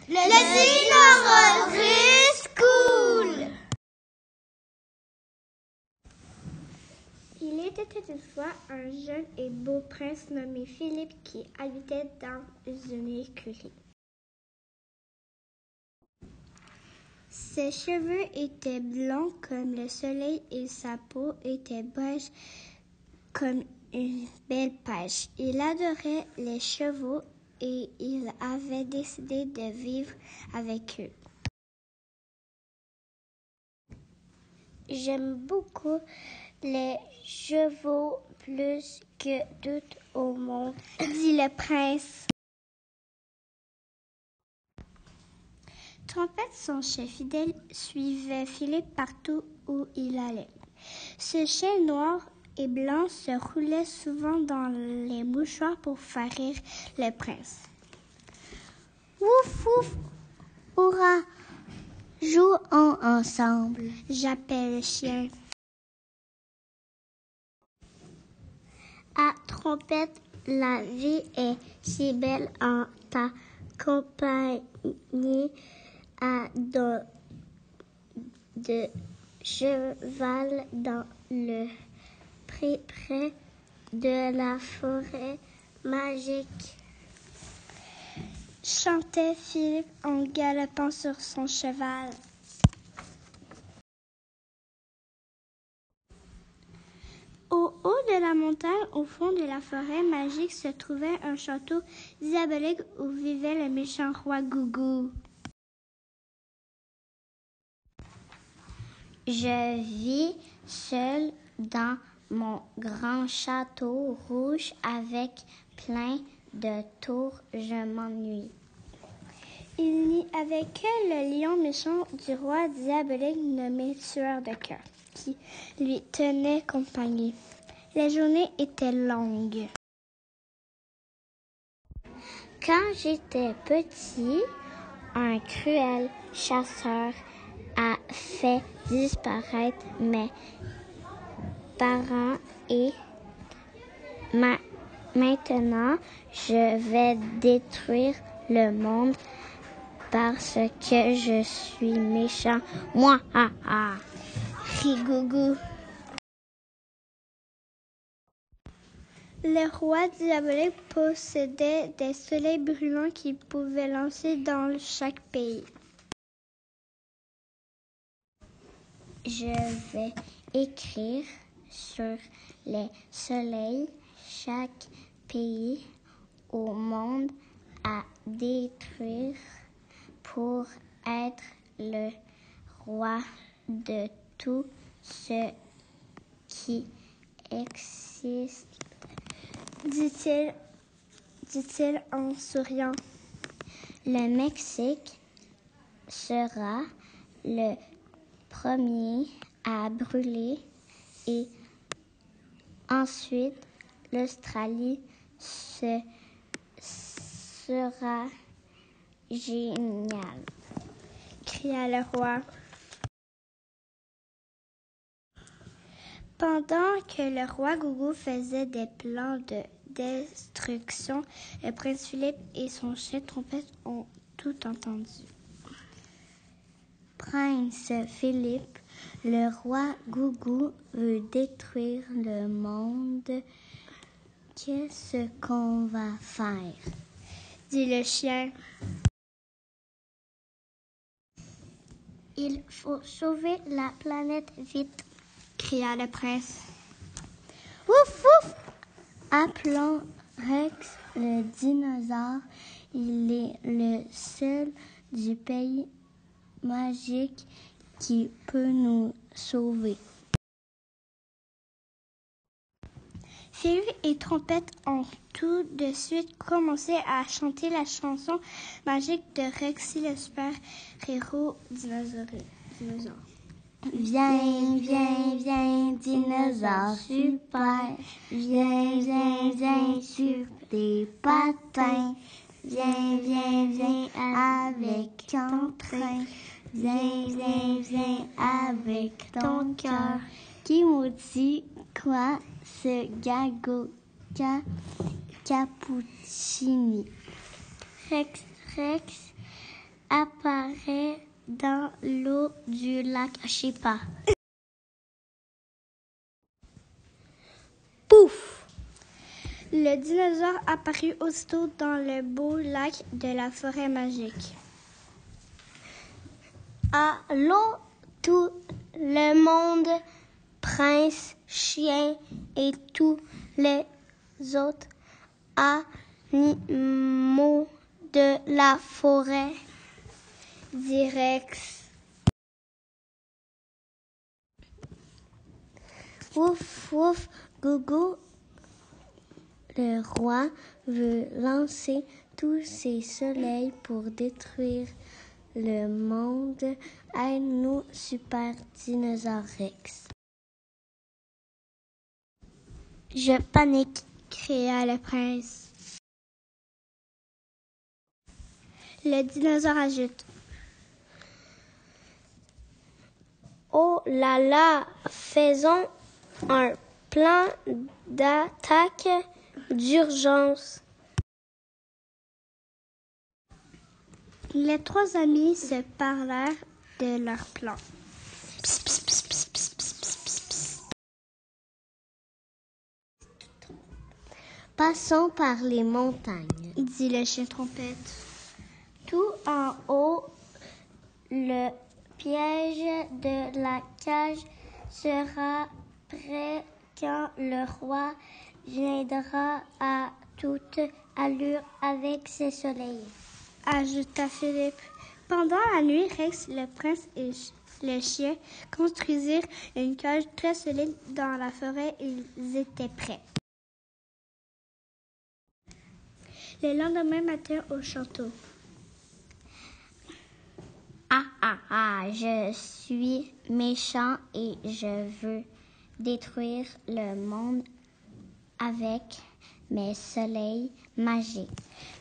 Le Dinosaure School. Il était une fois un jeune et beau prince nommé Philippe qui habitait dans une écurie. Ses cheveux étaient blonds comme le soleil et sa peau était beige comme une belle pêche. Il adorait les chevaux et il avait décidé de vivre avec eux. J'aime beaucoup les chevaux plus que tout au monde, dit le prince. Trompette, son chien fidèle, suivait Philippe partout où il allait. Ce chien noir et blanc se roulait souvent dans les mouchoirs pour faire rire le prince. Ouf, ouf, hurrah, jouons ensemble, j'appelle le chien. À Trompette, la vie est si belle en ta compagnie à dos de cheval dans le pré près de la forêt magique. Chantait Philippe en galopant sur son cheval. Au haut de la montagne, au fond de la forêt magique, se trouvait un château diabolique où vivait le méchant roi Gougou. Je vis seul dans mon grand château rouge avec plein de tours. Je m'ennuie. Il n'y avait que le lion méchant du roi diabolique nommé Tueur de cœur qui lui tenait compagnie. Les journées étaient longues. Quand j'étais petit, un cruel chasseur a fait disparaître mes parents et maintenant je vais détruire le monde parce que je suis méchant. Moi, rit Gougou. Le roi diabolique possédait des soleils brûlants qu'il pouvait lancer dans chaque pays. Je vais écrire sur les soleils chaque pays au monde à détruire pour être le roi de tout ce qui existe, dit-il en souriant. Le Mexique sera le premier à brûler et ensuite l'Australie sera génial, cria le roi. Pendant que le roi Gougou faisait des plans de destruction, le prince Philippe et son chien Trompette ont tout entendu. Prince Philippe, le roi Gougou veut détruire le monde. Qu'est-ce qu'on va faire? Dit le chien. Il faut sauver la planète vite, cria le prince. Ouf, ouf! Appelons Rex le dinosaure. Il est le seul du pays magique qui peut nous sauver. Philippe et Trompette ont tout de suite commencé à chanter la chanson magique de Rexy le super-héros dinosaure. Viens, viens, viens, dinosaure super. Viens, viens, viens sur tes patins. Viens, viens, viens avec ton train. Viens, viens, viens avec ton cœur. Qui maudit quoi ce gago cappuccini? Rex apparaît dans l'eau du lac. Je sais pas. Pouf! Le dinosaure apparut aussitôt dans le beau lac de la forêt magique. Allons tout le monde, prince, chien et tous les autres animaux de la forêt, dit Rex. Ouf, ouf, Gougou. Le roi veut lancer tous ses soleils pour détruire le monde. Aide-nous, super dinosaure Rex. Je panique, cria le prince. Le dinosaure ajoute. Oh là là, faisons un plan d'attaque d'urgence. Les trois amis se parlèrent de leur plan. Psst, psst, psst, psst, psst, psst, psst, psst. Passons par les montagnes, dit le chien trompette. Tout en haut, le piège de la cage sera prêt quand le roi viendra à toute allure avec ses soleils, ajouta Philippe. Pendant la nuit, Rex, le prince et le chien construisirent une cage très solide dans la forêt. Ils étaient prêts. Le lendemain matin au château. Je suis méchant et je veux détruire le monde avec mes soleils magiques.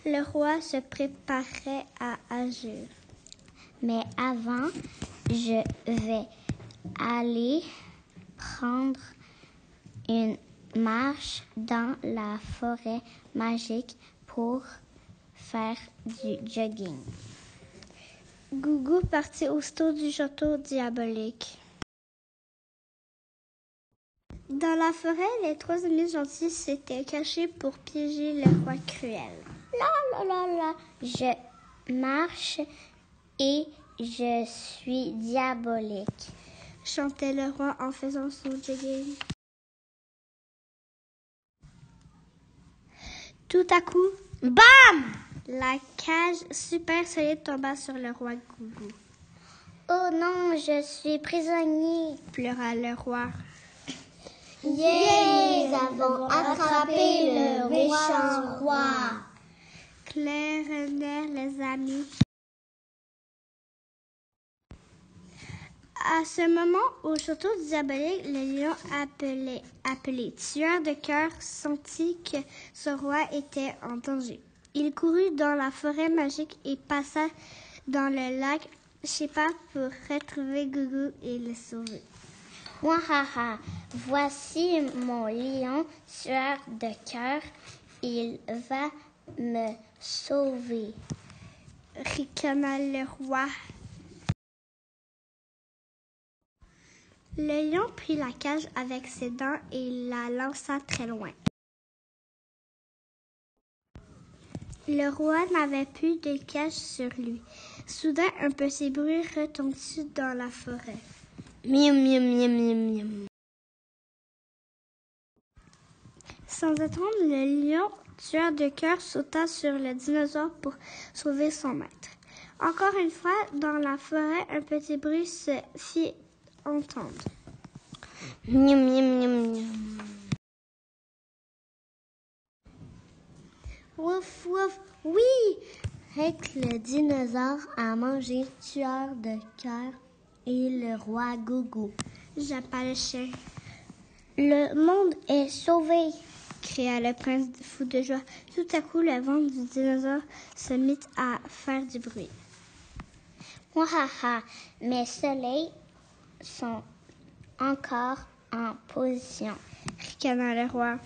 Le roi se préparait à agir. Mais avant, je vais aller prendre une marche dans la forêt magique pour faire du jogging. Gougou partit aussitôt du château diabolique. Dans la forêt, les trois amis gentils s'étaient cachés pour piéger le roi cruel. La, je marche et je suis diabolique, chantait le roi en faisant son jogging. Tout à coup, bam! La cage super solide tomba sur le roi Gougou. Oh non, je suis prisonnier, pleura le roi. Yeah, nous avons attrapé le méchant roi, claironnèrent les amis. À ce moment, au château diabolique, le lion appelé tueur de cœur sentit que son roi était en danger. Il courut dans la forêt magique et passa dans le lac Shepa pour retrouver Gougou et le sauver. Wahaha, voici mon lion tueur de cœur, il va me sauver, ricana le roi. Le lion prit la cage avec ses dents et la lança très loin. Le roi n'avait plus de cage sur lui. Soudain, un petit bruit retentit dans la forêt. Miam, miam, miam, miam, miam. Sans attendre, le lion, tueur de cœur, sauta sur le dinosaure pour sauver son maître. Encore une fois, dans la forêt, un petit bruit se fit entendre. Miam, miam, miam, miam. Wouf, wouf, oui! Rex le dinosaure a mangé tueur de cœur et le roi Gougou. Jappa le chien. Le monde est sauvé, cria le prince fou de joie. Tout à coup, le ventre du dinosaure se mit à faire du bruit. Wahaha, mes soleils sont encore en position, ricana le roi.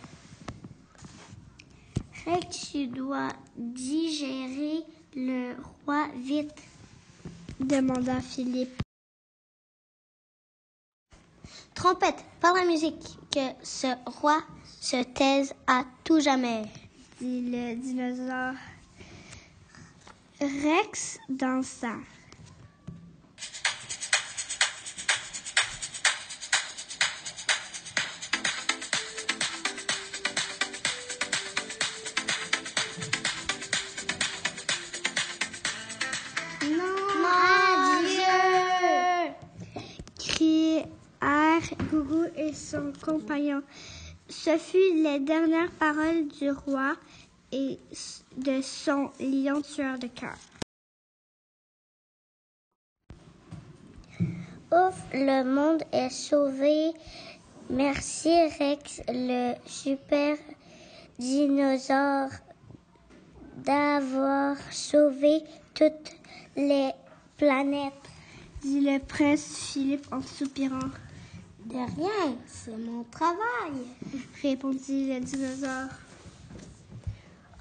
Rex, tu dois digérer le roi vite, demanda Philippe. Trompette, par la musique, que ce roi se taise à tout jamais, dit le dinosaure. Rex dansa. Gougou et son compagnon. Ce fut les dernières paroles du roi et de son lion tueur de cœur. Ouf, le monde est sauvé. Merci Rex, le super dinosaure, d'avoir sauvé toutes les planètes, dit le prince Philippe en soupirant. De rien, c'est mon travail, répondit le dinosaure.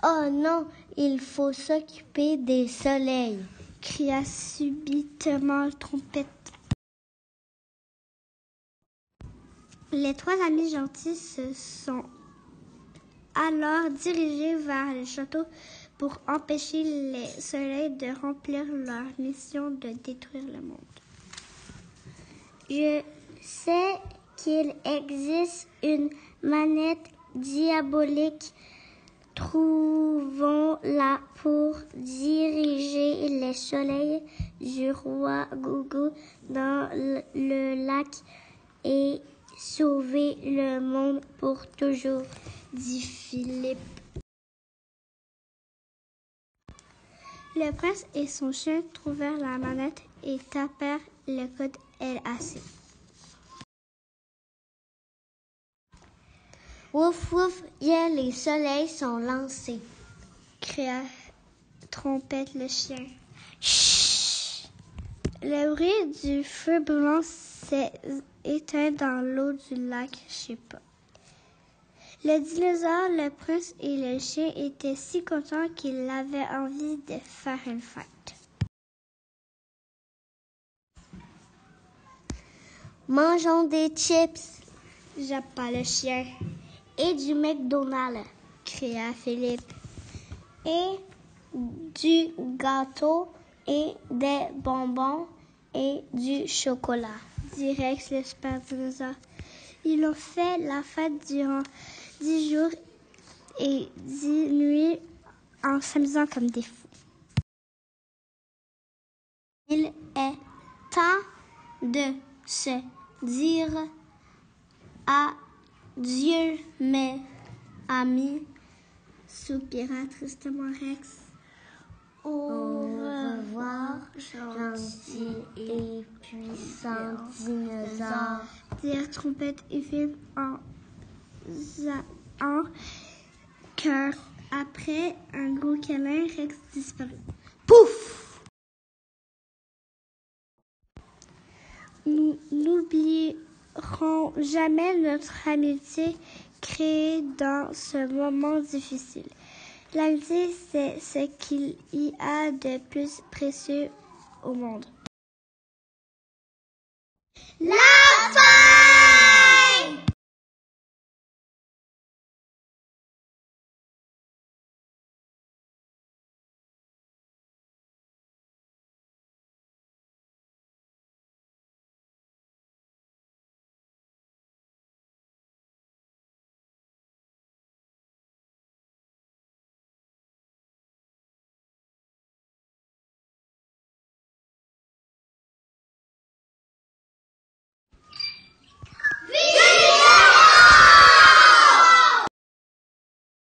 Oh non, il faut s'occuper des soleils, cria subitement Trompette. Les trois amis gentils se sont alors dirigés vers le château pour empêcher les soleils de remplir leur mission de détruire le monde. Je sais qu'il existe une manette diabolique. Trouvons-la pour diriger les soleils du roi Gougou dans le lac et sauver le monde pour toujours, dit Philippe. Le prince et son chien trouvèrent la manette et tapèrent le code LAC. Ouf, ouf, yeah, les soleils sont lancés, cria Trompette le chien. Chut! Le bruit du feu brûlant s'est éteint dans l'eau du lac Chipa. Le dinosaure, le prince et le chien étaient si contents qu'ils avaient envie de faire une fête. Mangeons des chips, jappa le chien. Et du McDonald's, cria Philippe. Et du gâteau et des bonbons et du chocolat, dit Rex le super dinosaure. Ils ont fait la fête durant 10 jours et 10 nuits en s'amusant comme des fous. Il est temps de se dire adieu, mes amis, soupira tristement Rex. Au revoir, gentil et puissant dinosaure, dirent Trompette et Philippe en chœur. Après un gros câlin, Rex disparut. Pouf! Nous n'oublierons jamais notre amitié créée dans ce moment difficile. L'amitié, c'est ce qu'il y a de plus précieux au monde. La fin!